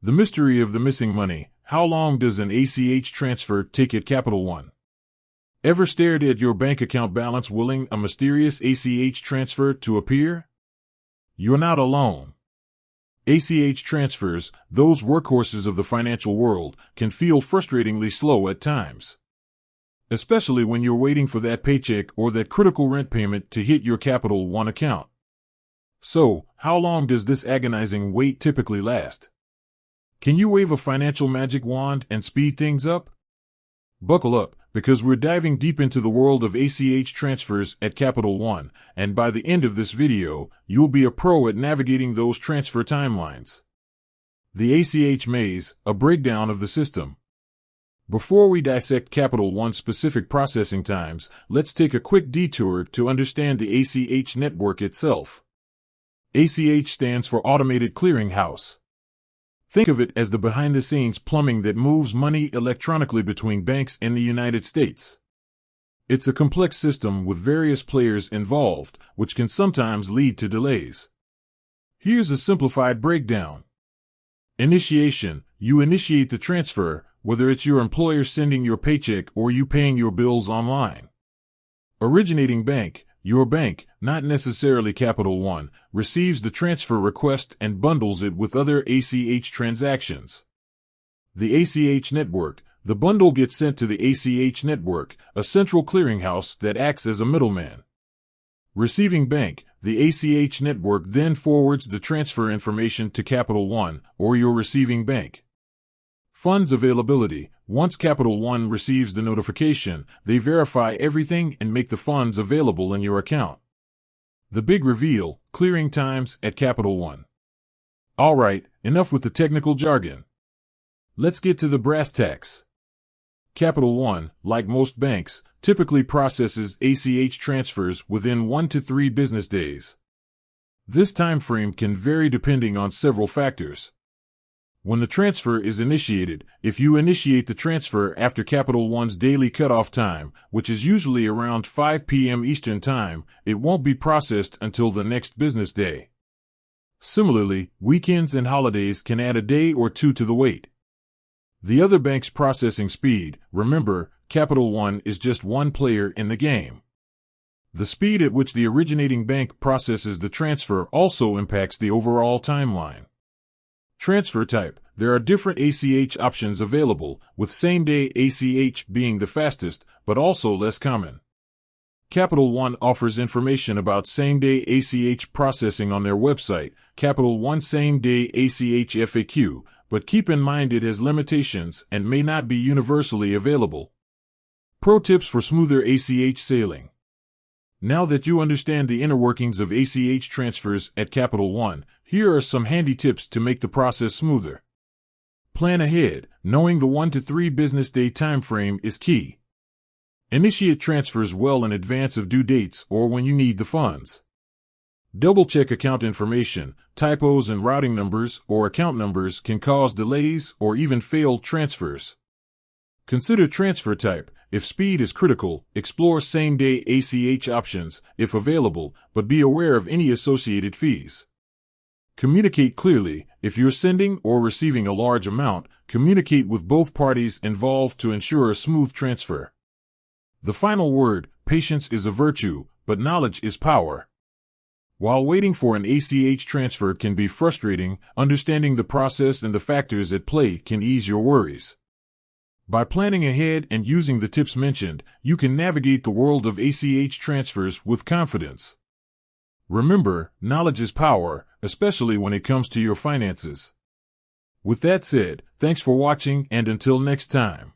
The mystery of the missing money. How long does an ACH transfer take at Capital One? Ever stared at your bank account balance willing a mysterious ACH transfer to appear? You're not alone. ACH transfers, those workhorses of the financial world, can feel frustratingly slow at times. Especially when you're waiting for that paycheck or that critical rent payment to hit your Capital One account. So, how long does this agonizing wait typically last? Can you wave a financial magic wand and speed things up? Buckle up, because we're diving deep into the world of ACH transfers at Capital One, and by the end of this video, you'll be a pro at navigating those transfer timelines. The ACH maze, a breakdown of the system. Before we dissect Capital One's specific processing times, let's take a quick detour to understand the ACH network itself. ACH stands for Automated Clearing House. Think of it as the behind-the-scenes plumbing that moves money electronically between banks in the United States. It's a complex system with various players involved, which can sometimes lead to delays. Here's a simplified breakdown. Initiation. You initiate the transfer, whether it's your employer sending your paycheck or you paying your bills online. Originating bank. Your bank, not necessarily Capital One, receives the transfer request and bundles it with other ACH transactions. The ACH network. The bundle gets sent to the ACH network, a central clearinghouse that acts as a middleman. Receiving bank. The ACH network then forwards the transfer information to Capital One, or your receiving bank. Funds availability. Once Capital One receives the notification, they verify everything and make the funds available in your account. The big reveal, clearing times at Capital One. All right, enough with the technical jargon. Let's get to the brass tacks. Capital One, like most banks, typically processes ACH transfers within 1 to 3 business days. This time frame can vary depending on several factors. When the transfer is initiated, if you initiate the transfer after Capital One's daily cutoff time, which is usually around 5 p.m. Eastern Time, it won't be processed until the next business day. Similarly, weekends and holidays can add a day or two to the wait. The other bank's processing speed. Remember, Capital One is just one player in the game. The speed at which the originating bank processes the transfer also impacts the overall timeline. Transfer type. There are different ACH options available, with same-day ACH being the fastest, but also less common. Capital One offers information about same-day ACH processing on their website, Capital One Same-Day ACH FAQ, but keep in mind it has limitations and may not be universally available. Pro tips for smoother ACH sailing. Now that you understand the inner workings of ACH transfers at Capital One, here are some handy tips to make the process smoother. Plan ahead. Knowing the 1 to 3 business day time frame is key. Initiate transfers well in advance of due dates or when you need the funds. Double-check account information. Typos in routing numbers or account numbers can cause delays or even failed transfers. Consider transfer type. If speed is critical, explore same-day ACH options, if available, but be aware of any associated fees. Communicate clearly. If you're sending or receiving a large amount, communicate with both parties involved to ensure a smooth transfer. The final word, patience is a virtue, but knowledge is power. While waiting for an ACH transfer can be frustrating, understanding the process and the factors at play can ease your worries. By planning ahead and using the tips mentioned, you can navigate the world of ACH transfers with confidence. Remember, knowledge is power, especially when it comes to your finances. With that said, thanks for watching and until next time.